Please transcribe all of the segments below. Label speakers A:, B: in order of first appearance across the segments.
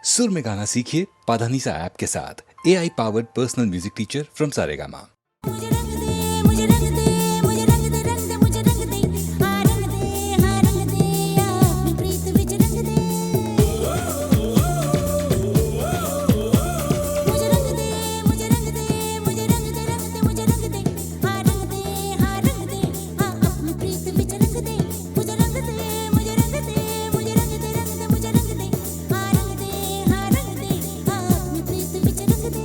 A: सुर में गाना सीखिए पाधानीसा ऐप के साथ। AI powered personal music teacher from Saregama.
B: मुझे रंग दे, मुझे रंग दे, मुझे रंग दे, रंग दे, मुझे रंग दे, हाँ रंग दे, हाँ रंग दे, अपनी प्रीत विच रंग दे। मुझे रंग दे, मुझे रंग दे, मुझे रंग दे, रंग दे, मुझे रंग दे, हाँ रंग दे, हाँ रंग दे, हाँ अपनी प्रीत विच रंग दे। मुझे रंग दे, मुझे रंग दे, मुझे रंग दे, रंग दे, मुझे रंग दे, हाँ रंग दे, हाँ रंग दे, हाँ अपनी प्रीत विच रंग दे।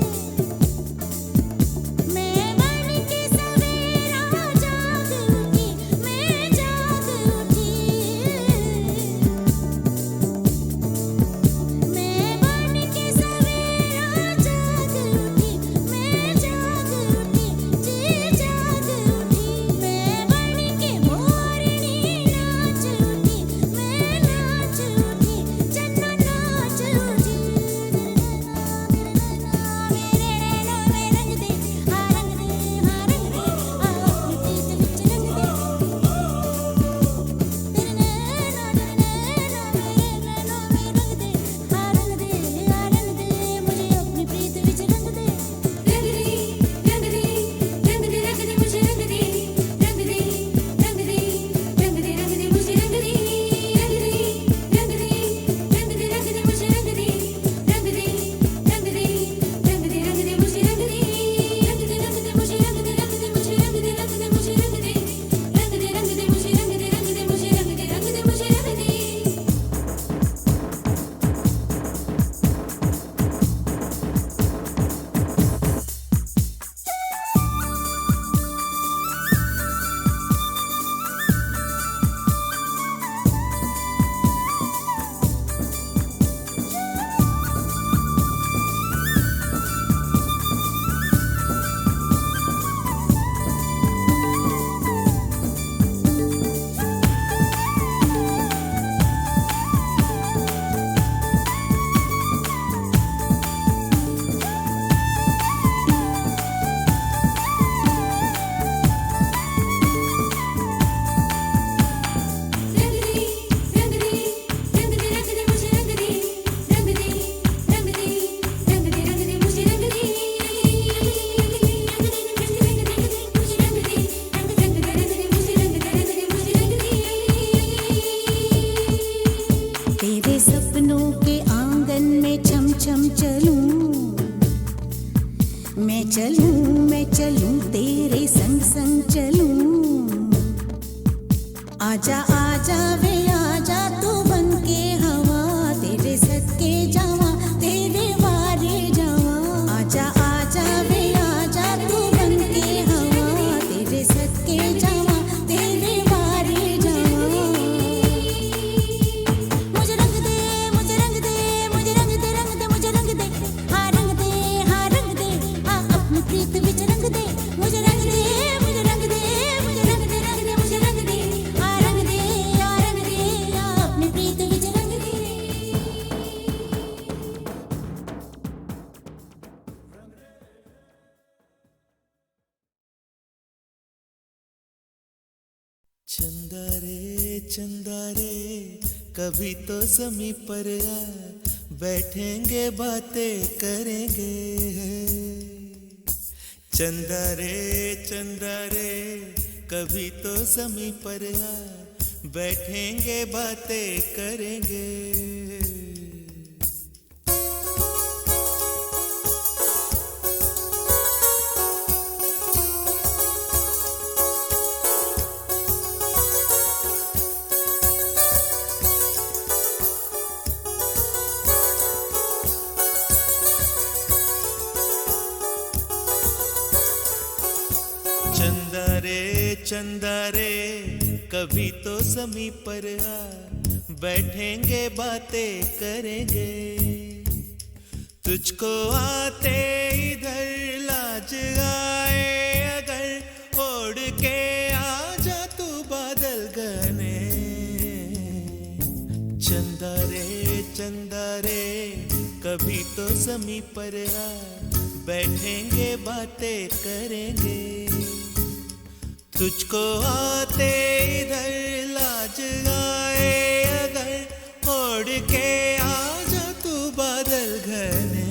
B: मैं बन के सवेरा जाग उठी, मैं जाग उठी। मैं बन के सवेरा जाग उठी, मैं जाग उठी, जी जाग उठी। मैं बन के मोरनी नाच उठी, मैं नाच उठी, चन्ना नाच उठी। मेरे नैनों में रंग दे, हाँ रंग दे, हाँ रंग दे, हाँ अपनी प्रीत विच रंग दे। तेरे नैनों मेरे नैनों में रंग दे, हाँ रंग दे, हाँ रंग दे, मुझे अपनी प्रीत विच रंग दे। रंग दे, रंग दे, रंग दे, रंग दे, मुझे रंग दे, रंग दे, रंग दे, रंग दे, रंग दे, मुझे रंग दे, रंग दे, रंग दे, रंग दे, रंग दे, मुझे रंग दे, रंग दे, रंग दे, रंग दे, रंग दे, मुझे रंग दे, रंग दे, रंग दे, मुझे रंग दे, रंग दे, मुझे रंग दे, रंग दे, मुझे रंग दे, रंग दे, रंग दे, मुझे रंग दे, रंग दे, मुझे रंग दे, रंग दे, मुझे रंग दे। रंग दे, रंग दे, रंग दे, रंग दे, मुझे रंग दे, रंग दे, रंग दे, रंग दे, रंग दे, मुझे रंग दे, रंग दे, रंग दे, मुझे रंग दे, रंग दे, रंग दे, मुझे रंग दे, रंग दे, मुझे रंग दे। तेरे सपनों के आंगन में छम छम चलूं, मैं चलूं तेरे संग संग चलूं। आजा आजा वे आजा तू बन के हवा, तेरे सदके जावा, तेरे वारे जावा। आजा आजा वे आजा तू बन के हवा, तेरे सदके जावा, तेरे वारे जावा। मुझे रंग दे, मुझे रंग दे, मुझे रंग दे, रंग दे, मुझे रंग दे, हाँ रंग दे, हाँ रंग दे, हाँ अपनी प्रीत विच रंग दे। मुझे रंग दे, मुझे रंग दे, मुझे रंग दे, रंग दे, मुझे रंग दे, हाँ रंग दे, हाँ रंग दे, हाँ अपनी प्रीत विच रंग दे।
C: चंदा रे कभी तो ज़मीं पर आ, बैठेंगे बातें करेंगे। चंदा रे कभी तो ज़मीं पर आ, बैठेंगे बातें करेंगे। चंदा रे कभी तो ज़मीं पर आ, बैठेंगे बातें करेंगे। तुझको आते इधर लाज आए अगर, ओढ़ के आजा तू बादल घने। चंदा रे कभी तो ज़मीं पर आ, बैठेंगे बातें करेंगे। तुझको आते इधर लाज आए अगर, ओढ़ के आजा तू बादल घने।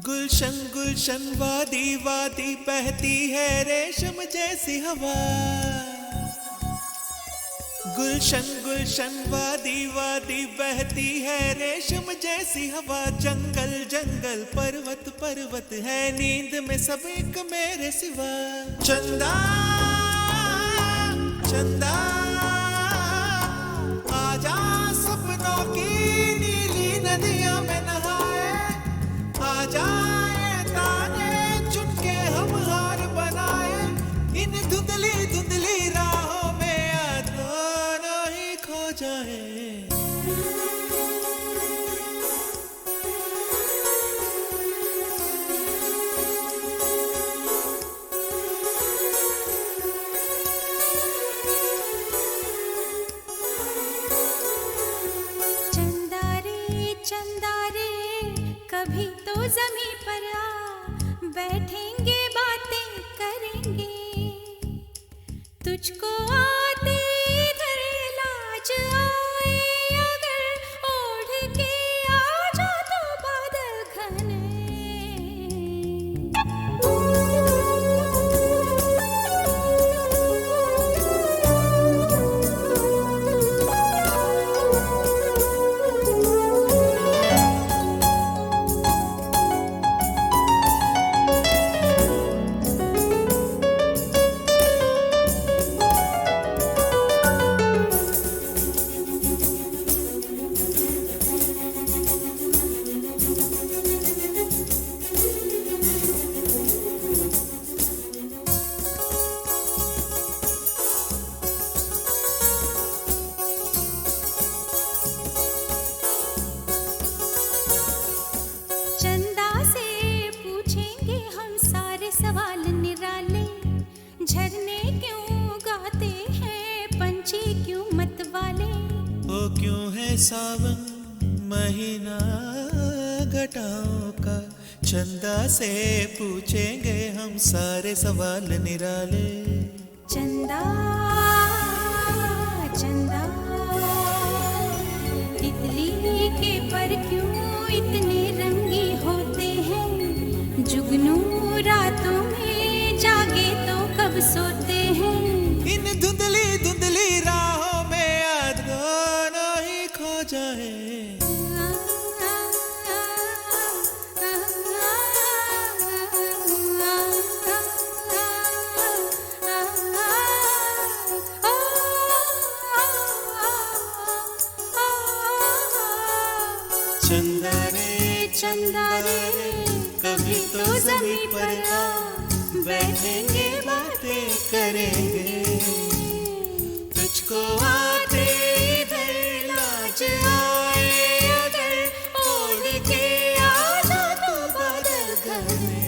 C: गुलशन गुलशन वादी वादी बहती है रेशम जैसी हवा। गुलशन गुलशन वादी वादी बहती है रेशम जैसी हवा। जंगल जंगल पर्वत पर्वत है नींद में सब एक मेरे सिवा। चंदा चंदा आजा सपनों की नीली नदियों में नहाए। आजाए ताने चुनके हम हार बनाए। इन धुंधली धुंधली राहों में दोनों ही खो जाए।
B: चंदा रे कभी तो ज़मीं पर आ, बैठेंगे बातें करेंगे। तुझको आते इधर लाज आए अगर ओढ़ के आ जा तो बादल घने। चंदा से पूछेंगे हम सारे सवाल निराले। झरने क्यों गाते हैं पंछी क्यों मतवाले।
C: वो क्यों है सावन महीना घटाओं का। चंदा से पूछेंगे हम सारे सवाल निराले।
B: चंदा चंदा तितली के पर क्यों इतने रंगी होते हैं। जुगनू रातों में जागे तो कब सोते हैं।
C: इन धुंधली धुंधली राहों में दोनों ही खो जाए। चंदा रे कभी तो ज़मीं पर आ, बैठेंगे बातें करेंगे। तुझको आते इधर लाज आए अगर ओढ़ के आ जा तो बादल घने।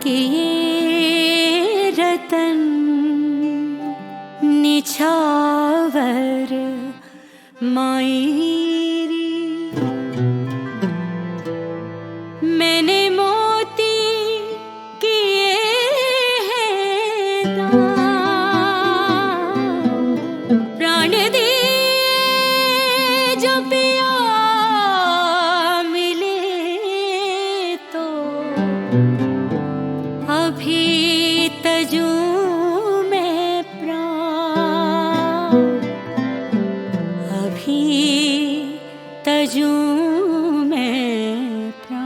B: कि ये रतन निछावर मायरी मैंने मोती किए हैं अभी तजूं में प्राण, अभी तजूं में प्राण।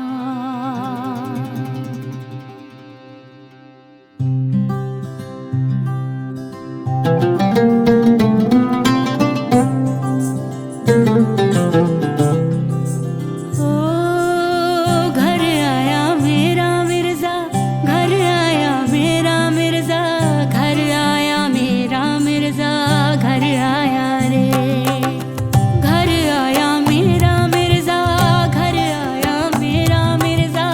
B: ओ घर आया मेरा मिर्जा, घर आया मेरा मिर्जा, घर आया मेरा मिर्जा, घर आया रे। घर आया मेरा मिर्जा, घर आया मेरा मिर्जा,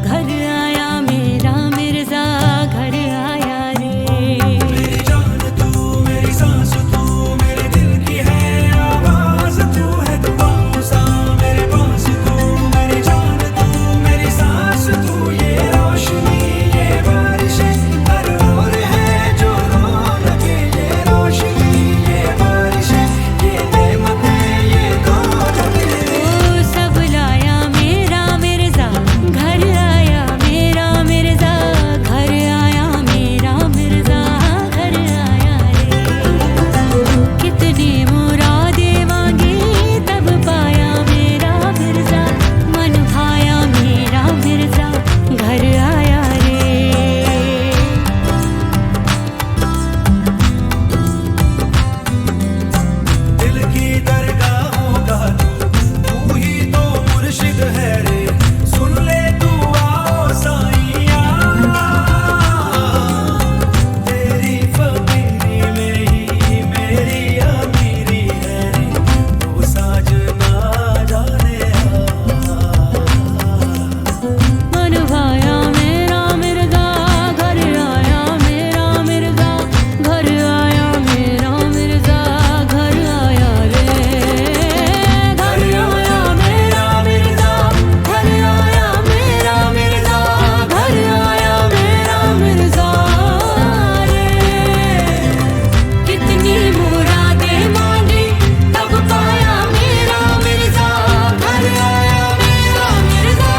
B: घर आया मेरा मिर्जा, घर आया रे।
D: मेरी जान तू, मेरी सांस तू, मेरे दिल की है आवाज़ तू है दुआओं सा मेरे पास तू। मेरी जान तू, मेरी सांस तू, ये रोशनी ये बारिशें हर ओर है जो रौनकें। ये रोशनी ये बारिशें ये नेमतें ये दौलतें।
B: ओ सब लाया मेरा मिर्जा, घर आया मेरा मिर्जा, घर आया मेरा मिर्जा, घर आया रे। कितनी मुरादें मांगी तब पाया मेरा मिर्जा, मन भाया मेरा मिर्जा, घर आया रे।
D: दिल की दरगाहों का तू ही तो मुर्शिद है रे। सुन ले तू आओ साईया, तेरी फकीरी में ही मेरी अमीरी है रे। तू साजना जाने
B: मन भाया मेरा मिर्जा, घर आया मेरा मिर्जा, घर आया मेरा मिर्जा, घर आया रे। घर आया मेरा मिर्जा, घर आया मेरा मिर्जा, घर आया मेरा मिर्जा रे। कितनी मुरादें मांगी तब पाया मेरा मिर्जा, घर आया मेरा मिर्जा।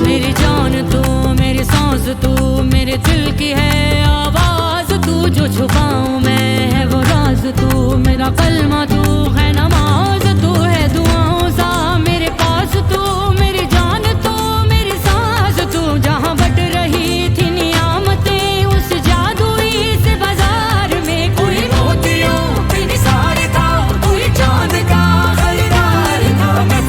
B: मेरी जान तू, मेरी सांस तू, मेरे दिल की है आवाज तू। जो छुपाऊं मैं है वो राज तू, मेरा कलमा तू है नमाज तू है दुआओं सा मेरे पास तू। मेरी जान तू, मेरी सांस तू, जहाँ बट रही थी नियामतें उस जादुई से बाजार में। कोई मोतियों के निसार था, कोई चांद का खरीदार था। मैं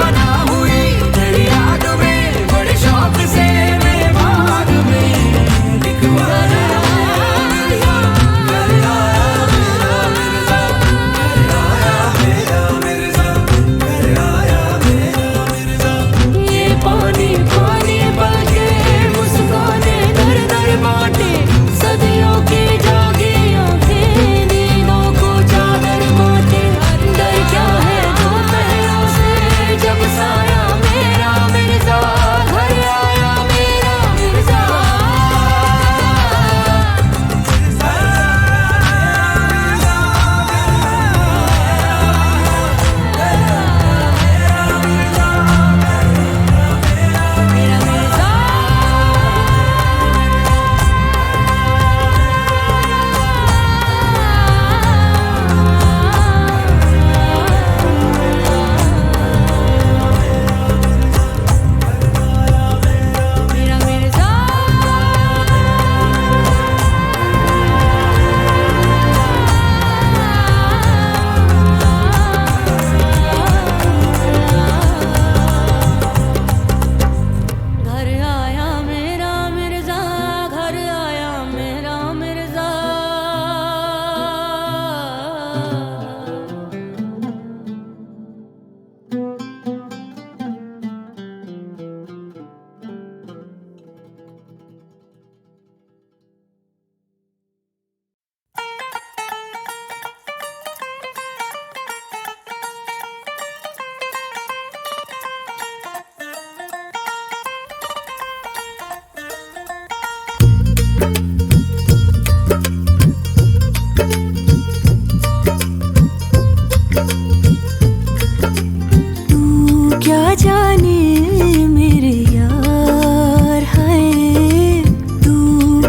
B: जाने मेरे यार है, तू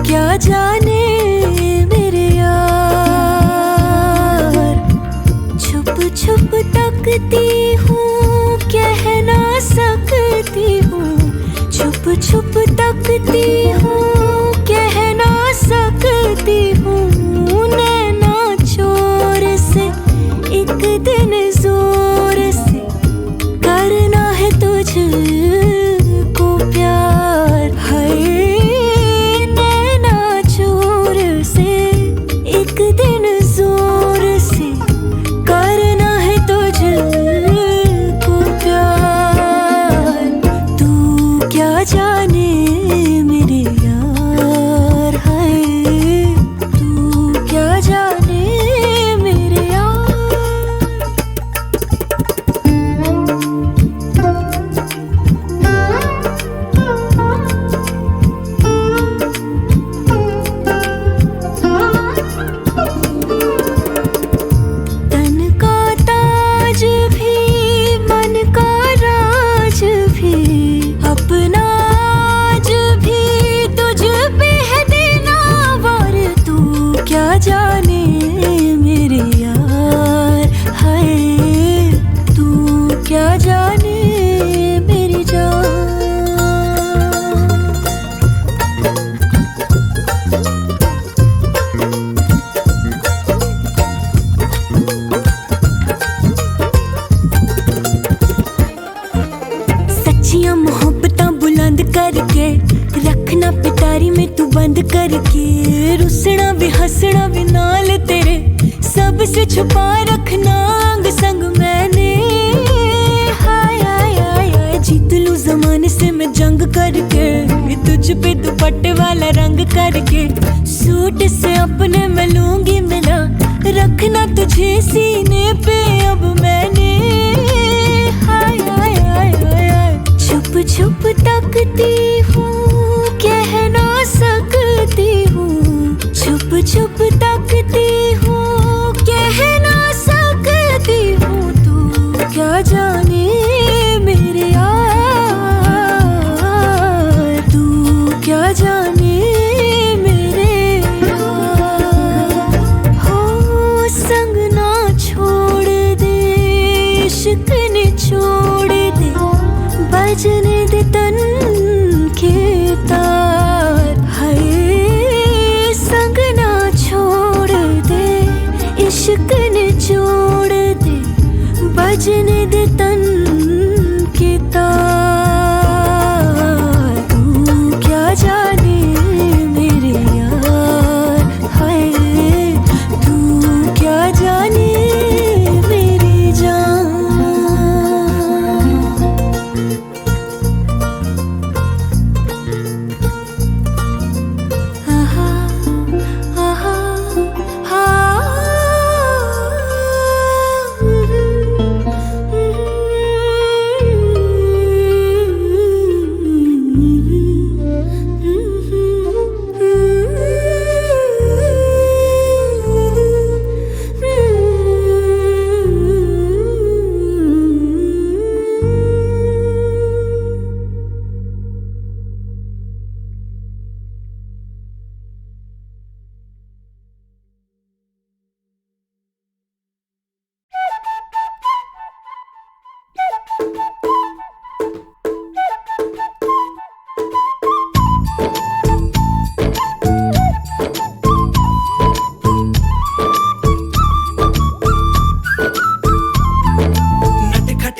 B: क्या जाने मेरे यार। छुप छुप तकती हूँ, कह ना सकती हूँ, छुप छुप तकती हूँ, कह ना सकती हूँ। नैना चोर से एक दिन जोर से करना है तुझको प्यार है। नैना चोर से एक दिन जोर से करना है तुझको प्यार। तू क्या जाने मेरे यार है, तू क्या जाने मेरे यार। तन का ताज भी मन का राज भी अपना आज भी तुझ पे है देना वार। तू क्या जाने मेरे यार है, तू क्या जाने मेरी जान। सच्चियां मोहब्बतां बुलंद करके रखना पिटारी में तू बंद करके। रुसना भी हंसना भी नाल तेरे सबसे छुपा रखना अंग संग मैंने। हाय हाय हाय हाय जीत लूं जमाने से मैं जंग करके, तुझ पे दुपट्टे वाला रंग करके। सूट से अपने मैं लूंगी मिला, रखना तुझे सीने पे अब मैंने। हाय हाय हाय हाय हाय छुप छुप तकती हूँ, कह ना सकती हूँ, छुप छुप तकती हूँ, कह ना सकती हूँ। तू क्या जाने मेरे यार, तू क्या जाने मेरे यार। हो संग ना छोड़ दे, इश्क ने छोड़ दे, बजने दे तन के तार है। संग ना छोड़ दे, इश्क ने छोड़ दे, बजने दे तन के तार। तू क्या जाने मेरे यार है, तू क्या जाने मेरी जान। आहा आहा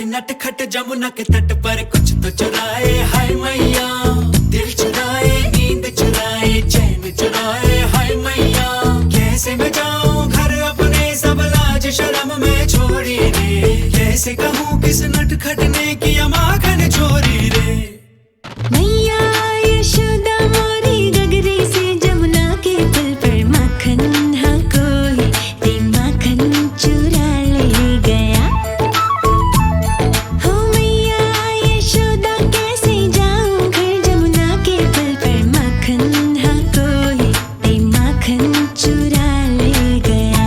D: नटखट जमुना के तट पर कुछ तो चुराए हाय मैया। दिल चुराए, नींद चुराए, चैन चुराए हाय मैया। कैसे मैं जाऊं घर अपने, सब लाज शर्म में छोड़ी रे। कैसे कहूँ किस नटखट ने किया माखन चोरी रे।
B: मैया यशोदा मोरी गगरी से जमुना के पुल पर माखन हाँ कोई रे माखन चुरा ले गया। हो मैया यशोदा कैसे जाऊं घर जमुना के पुल पर माखन हाँ कोई रे माखन चुरा ले गया।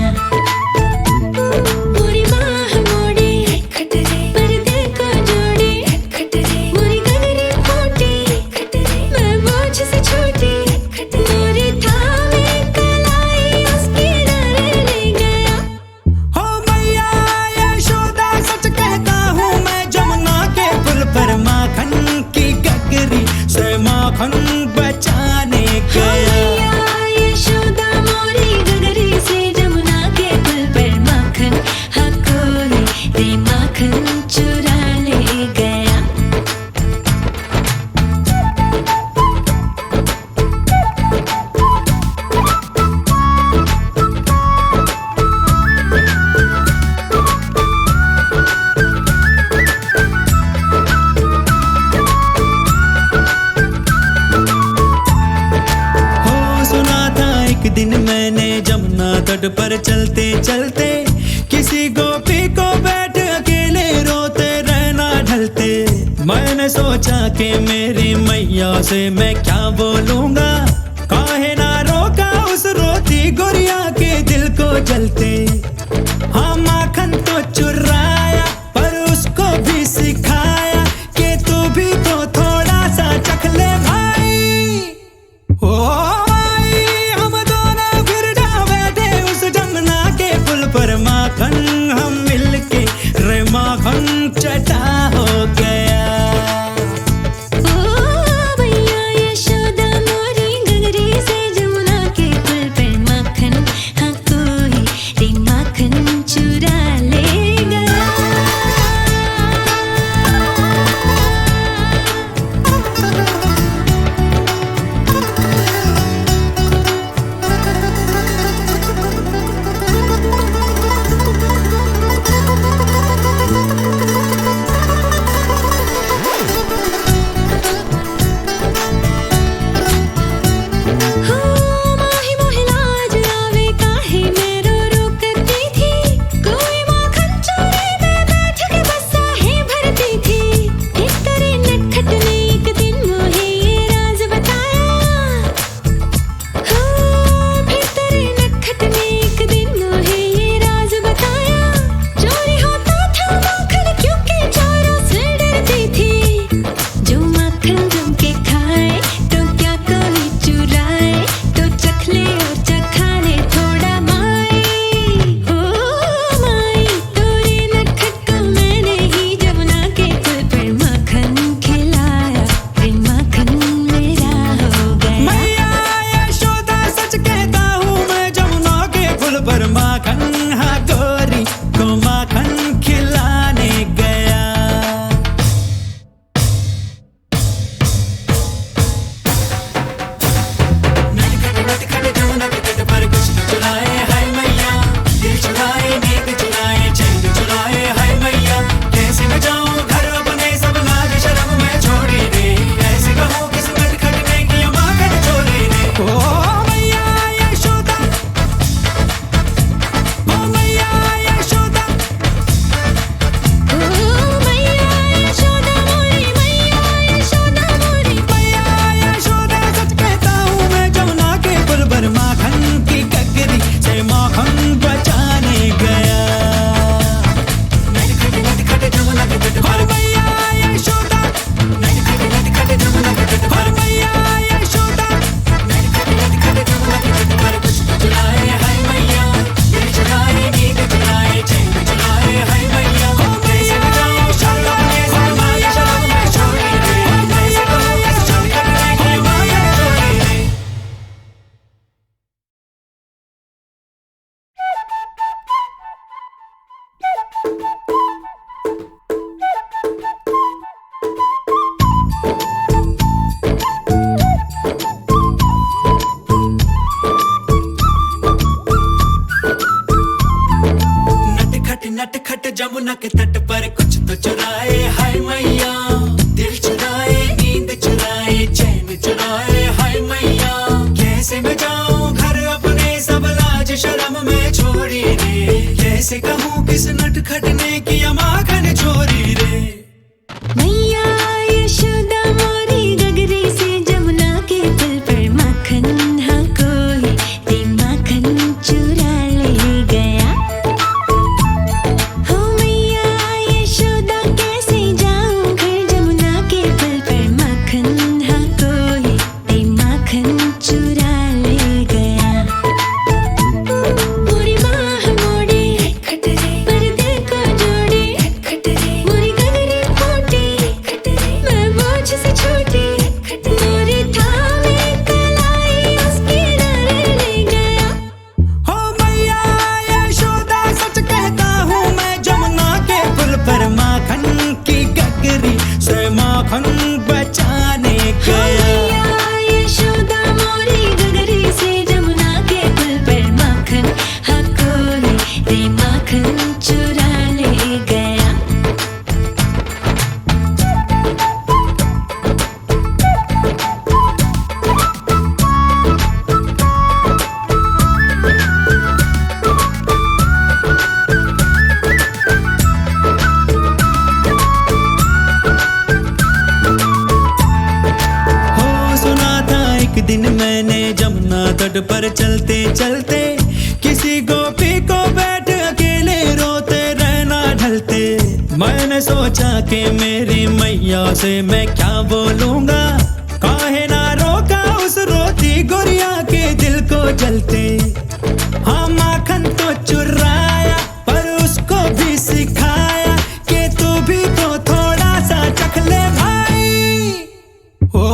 B: पूरी बाह मोड़े पर दिल को जोड़े
D: दिन मैंने जमुना तट पर चलते चलते किसी गोपी को बैठ अकेले रोते रहना ढलते। मैंने सोचा कि मेरी मैया से मैं क्या बोलूंगा, काहे ना रोका उस रोती गुड़िया के दिल को जलते। हाँ माखन तो चुराया पर उसको भी सिखाया कि तू भी तो थोड़ा सा चख ले भाई। ओ भाई हम दोनों फिर जा बैठे उस जमुना के पुल पर, माखन हम मिलके रे माखन चटा हो गया। नटखट जमुना के तट पर कुछ तो चुराए हाय मैया, दिल चुराए नींद चुराए चैन चुराए हाय मैया। कैसे मैं जाऊं घर अपने सब लाज शर्म में छोड़ी रे, कैसे कहूँ किस नटखट ने किया माखन चोरी रे।
B: मैया यशोदा मोरी गगरी से जमुना के पुल पर माखन हाँ कोई रे माखन चुरा ले गया। हो मैया यशोदा कैसे जाऊं घर जमुना के पुल पर माखन हाँ कोई रे माखन चुरा ले गया। मोरी माँ मोड़ी पर दिल को
D: दिन मैंने जमुना तट पर चलते चलते किसी गोपी को बैठ अकेले रोते रहना ढलते। मैंने सोचा कि मेरी मैया से मैं क्या बोलूंगा, काहे ना रोका उस रोती गुड़िया के दिल को जलते। हाँ माखन तो चुराया पर उसको भी सिखाया कि तू भी तो थोड़ा सा चख ले भाई। ओ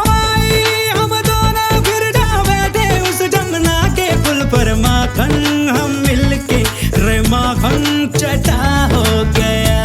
D: भाई हम दोनों फिर जा बैठे उस जमुना के पुल पर, माखन हम मिलके रे माखन चटा हो गया।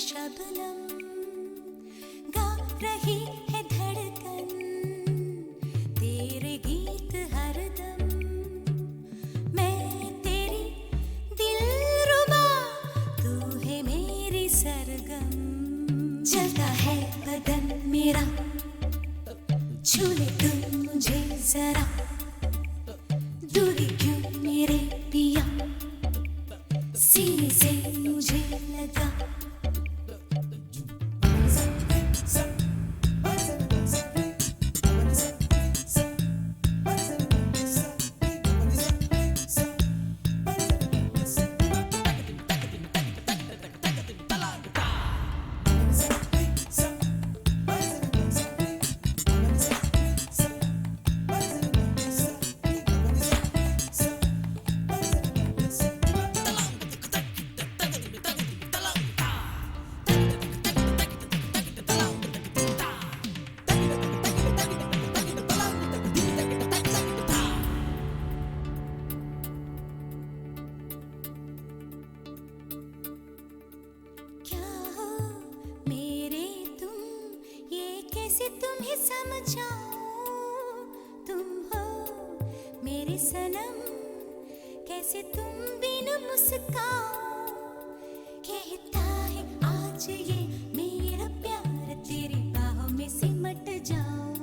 B: शबनम गा रही है धड़कन तेरे गीत हरदम। मैं तेरी दिलरुबा तू है मेरी सरगम। चलता है बदन मेरा छू ले तुम मुझे जरा। दूरी क्यों मेरे पिया सीने से मुझे लगा। जाऊं, तुम हो मेरे सनम, कैसे तुम बिन मुस्काओ। कहता है आज ये मेरा प्यार, तेरी बाहों में सिमट जाऊं।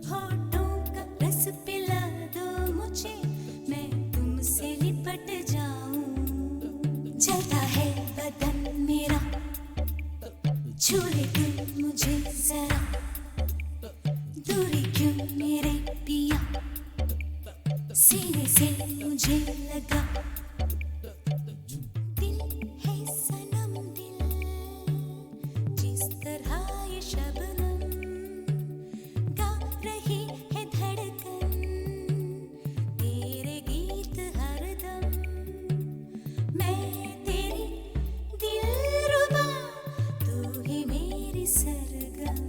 B: होठों का रस पिला दो मुझे, मैं तुमसे लिपट जाऊं। जलता है बदन मेरा, छू ले तुम मुझे जरा, दूरी क्यों मेरे पिया, सीने से मुझे लगा। दिल है सनम दिल, जिस तरह ये शबनम गा रही है धड़कन, तेरे गीत हरदम। मैं तेरी दिलरुबा, तू ही मेरी सरगम।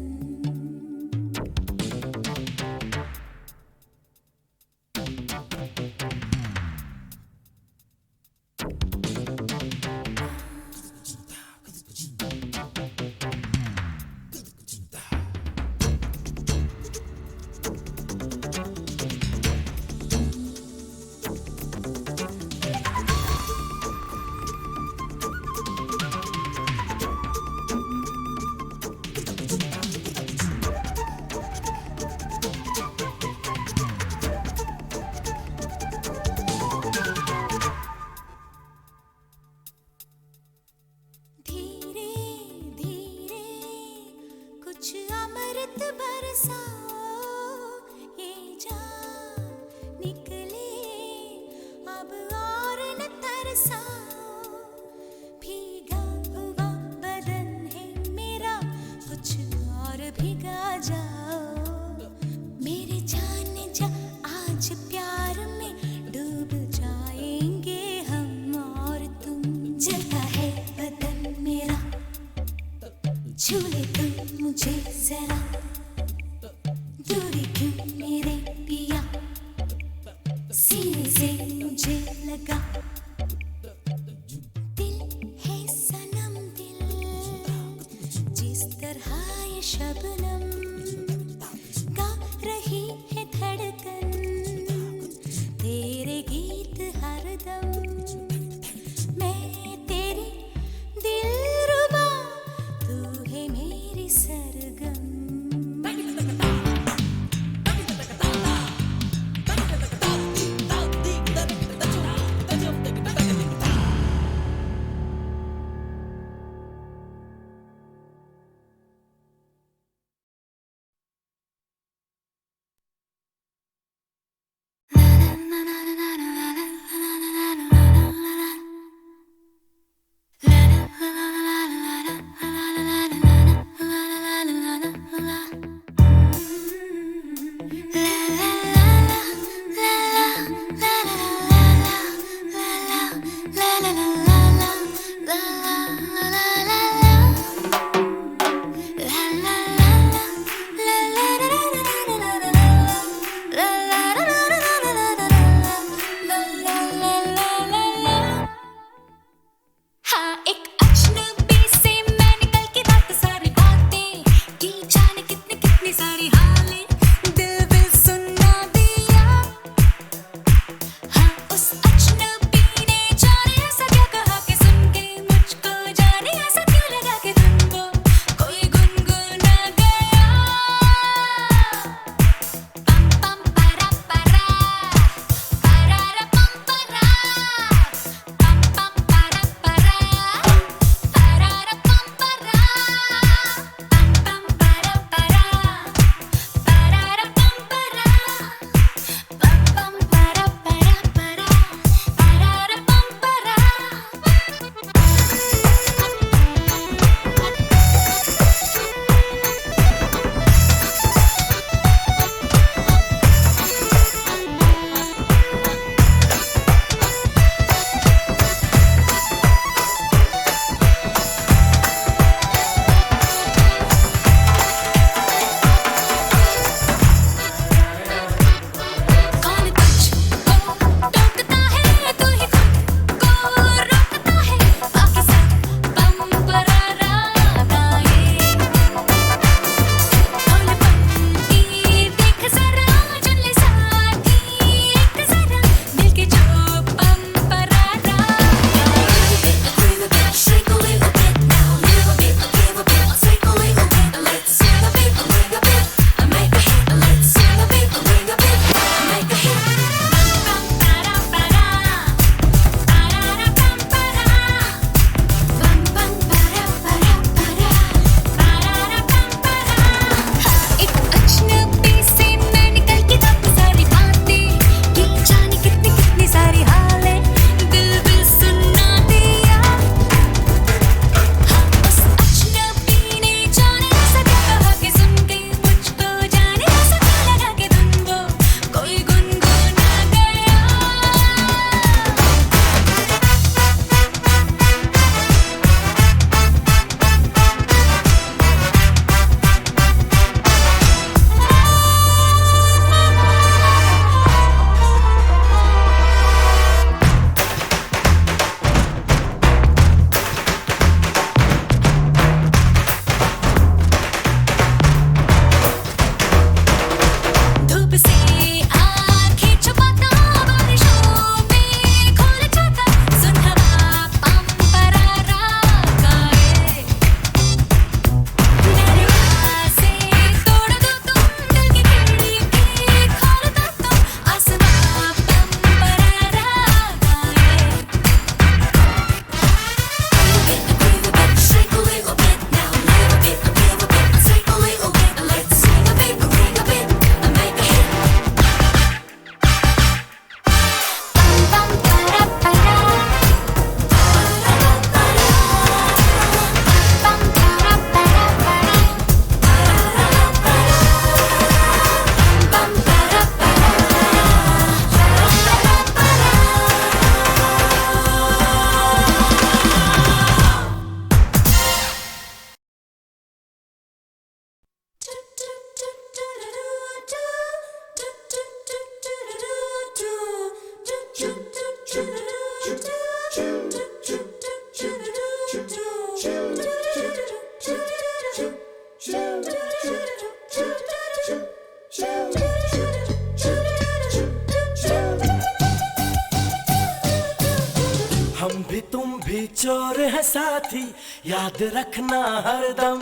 E: भी तुम भी चोर है साथी, याद रखना हरदम।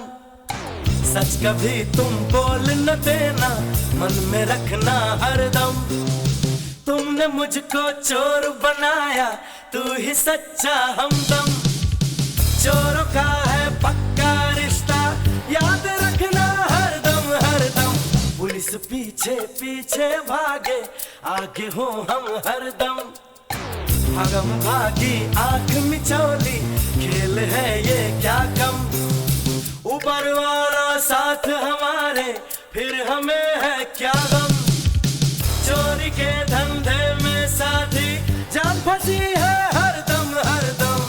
E: सच कभी तुम बोल न देना, मन में रखना हरदम। तुमने मुझको चोर बनाया, तू ही सच्चा हमदम। चोरों का है पक्का रिश्ता, याद रखना हरदम हरदम। पुलिस पीछे पीछे भागे, आगे हो हम हरदम। भागम भागी आंख मिचौली, खेल है ये क्या कम। ऊपर वाला साथ हमारे, फिर हमें है क्या गम। चोरी के धंधे में साथी, जान फंसी है हरदम हरदम।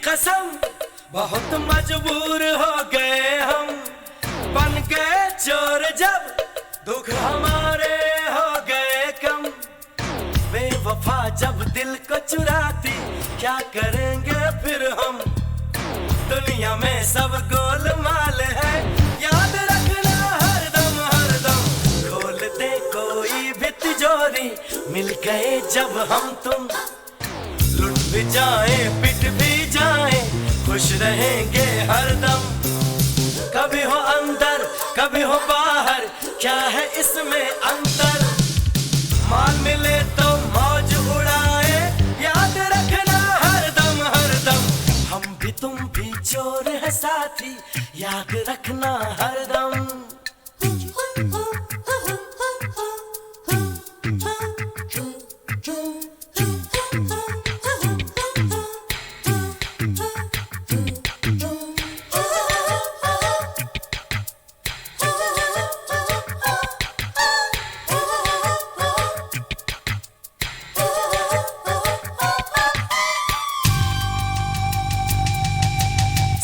E: कसम बहुत मजबूर हो गए हम, बन गए चोर जब दुख हमारे हो गए कम। बेवफा जब दिल को चुराती, क्या करेंगे फिर हम। दुनिया में सब गोलमाल है, याद रखना हरदम हरदम। खोलते कोई भी तिजोरी, मिल गए जब हम तुम। लुट भी जाए पिट भी जाए, खुश रहेंगे हरदम। कभी हो अंदर कभी हो बाहर, क्या है इसमें अंतर। माल मिले तो मौज उड़ाए, याद रखना हरदम हरदम। हम भी तुम भी चोर है साथी, याद रखना हरदम।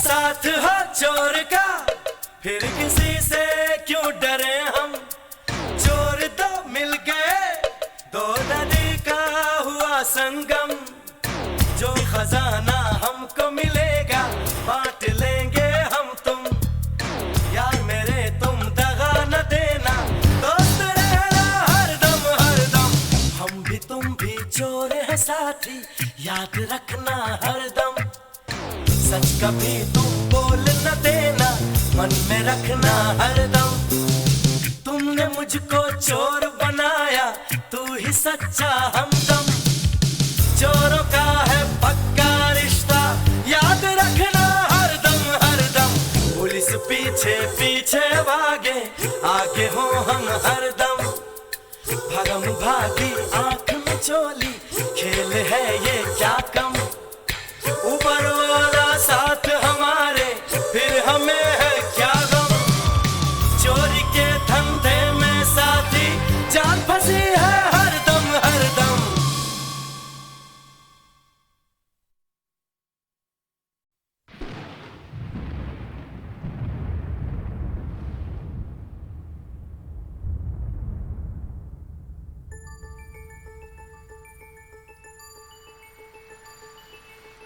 E: साथ हो चोर का, फिर किसी से क्यों डरे हम। चोर तो मिल गए, दो नदी का हुआ संगम। जो खजाना हमको मिलेगा, बांट लेंगे हम तुम। यार मेरे तुम दगा न देना, दोस्त रहना हरदम हरदम। हम भी तुम भी चोर है साथी, याद रखना हरदम। सच कभी तुम बोल न देना, मन में रखना हरदम। तुमने मुझको चोर बनाया, तू ही सच्चा हमदम। चोरों का है पक्का रिश्ता, याद रखना हरदम हरदम। पुलिस पीछे पीछे भागे, आगे हो हम हरदम। भगम भागी आंख में चोली, खेल है ये क्या कम। ऊपर वाला साथ हमारे, फिर हमें है क्या गम। चोरी के धंधे में साथी, जान फंसी है हरदम हरदम।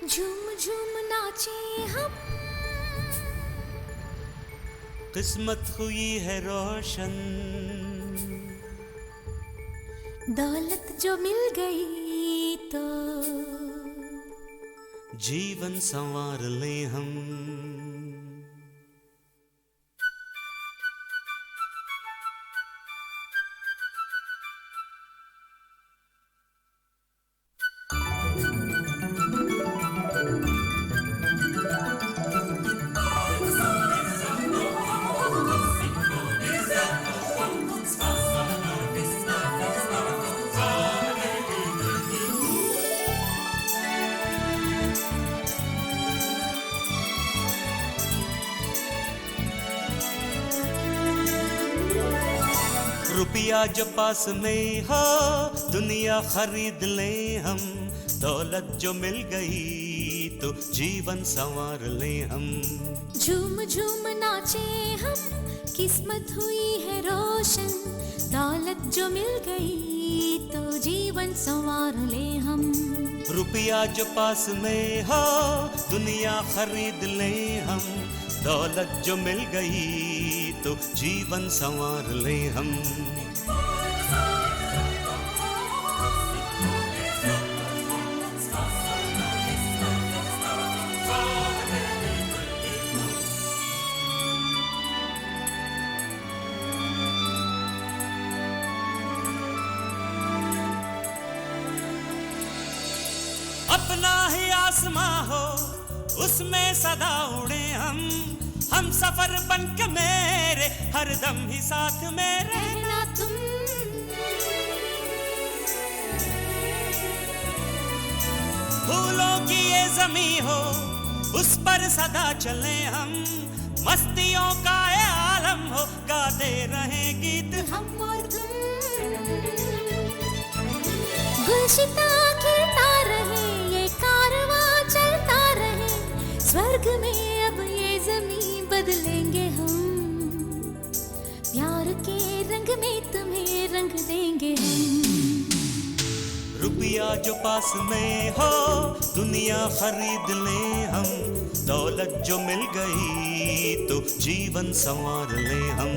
B: झूम झूम नाचे हम,
C: किस्मत हुई है रोशन।
B: दौलत जो मिल गई तो
C: जीवन संवार ले हम। रुपया जो पास में हो दुनिया खरीद ले हम, दौलत जो मिल गई तो जीवन संवार ले हम।
B: झूम झूम नाचे हम, किस्मत हुई है रोशन, दौलत जो मिल गई तो जीवन संवार ले हम।
C: रुपया जो पास में हो दुनिया खरीद ले हम, दौलत जो मिल गई तो जीवन संवार ले हम। अपना ही आसमां हो उसमें सदा उड़े हम सफर बन के मेरे हरदम ही साथ में
B: रहना तुम।
C: फूलों की ये जमी हो उस पर सदा चले हम, मस्तियों का ये आलम हो गाते रहे गीत
B: हम और तुम। गुलशिता खिलता रहे, ये कारवां चलता रहे, स्वर्ग में अब ये ज़मीं बदलेंगे हम, प्यार के रंग में तुम्हें रंग देंगे हम।
C: रुपया जो पास में हो दुनिया खरीद ले हम, दौलत जो मिल गई तो जीवन संवार ले हम।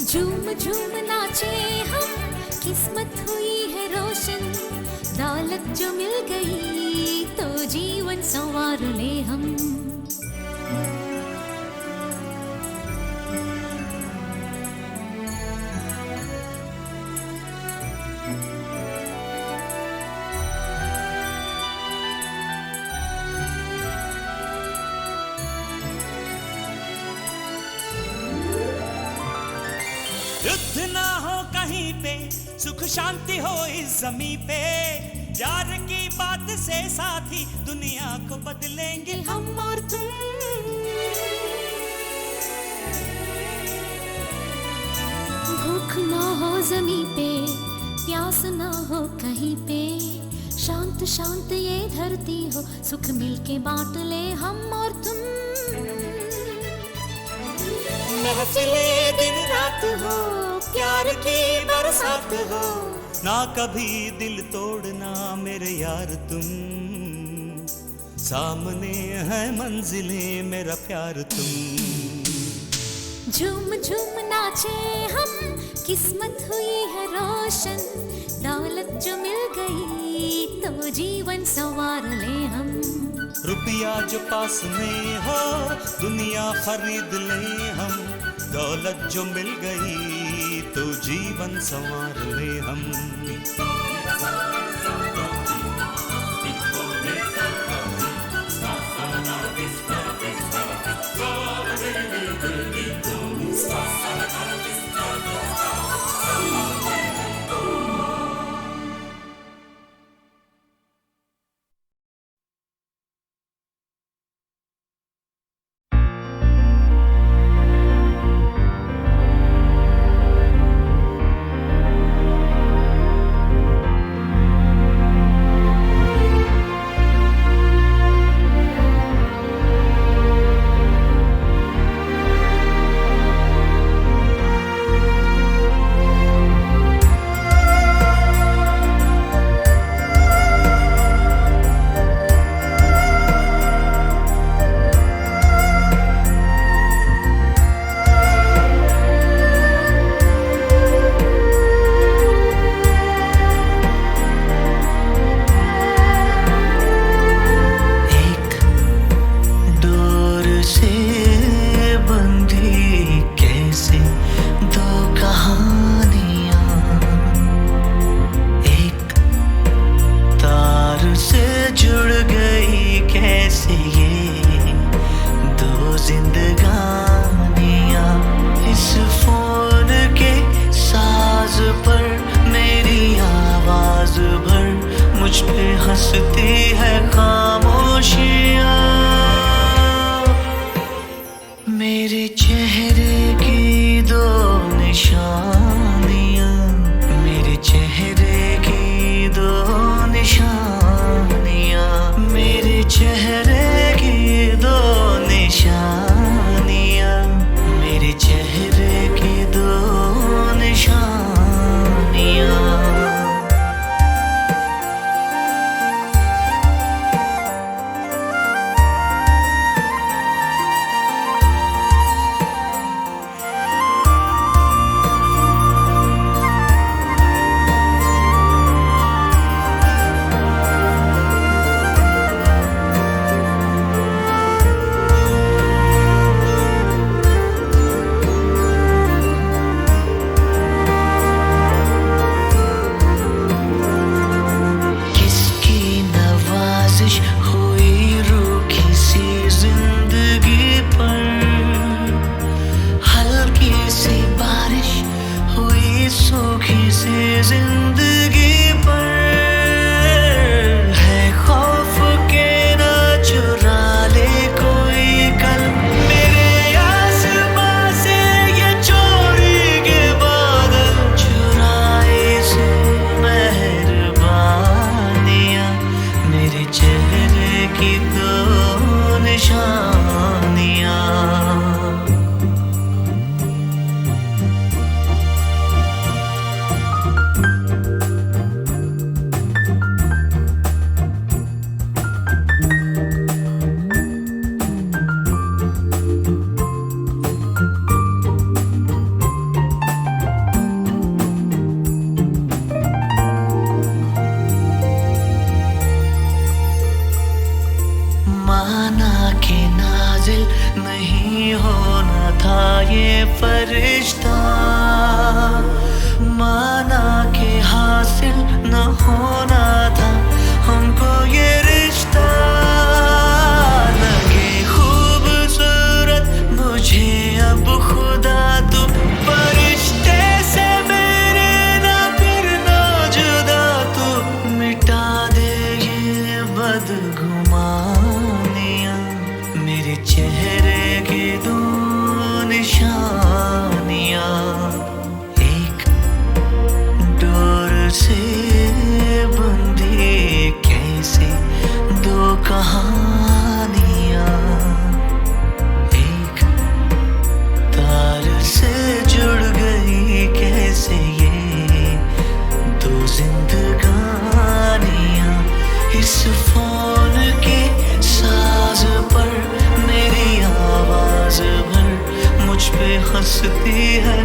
B: झूम झूम नाचे हम, किस्मत हुई है रोशन, दौलत जो मिल गई तो जीवन संवार ले हम।
C: युद्ध ना हो कहीं पे, सुख शांति हो इस जमी पे, प्यार की बात से साथी दुनिया को बदलेंगे
B: हम और तुम। भूख ना हो जमी पे, प्यास ना हो कहीं पे, शांत शांत ये धरती हो, सुख मिलके बांट ले हम और तुम।
C: महफिले दिन रात हो, प्यार की बरसात हो, ना कभी दिल तोड़ना मेरे यार तुम, सामने है मंजिले मेरा प्यार तुम।
B: झूम झूम नाचे हम, किस्मत हुई है रोशन, दौलत जो मिल गई तो जीवन संवार ले हम।
C: रुपया जो पास में हो दुनिया खरीद ले हम, दौलत जो मिल गई तो जीवन संवार ले हम।
F: जिंदगानियां इस फोन के साज पर मेरी आवाज भर मुझ पे हंसती है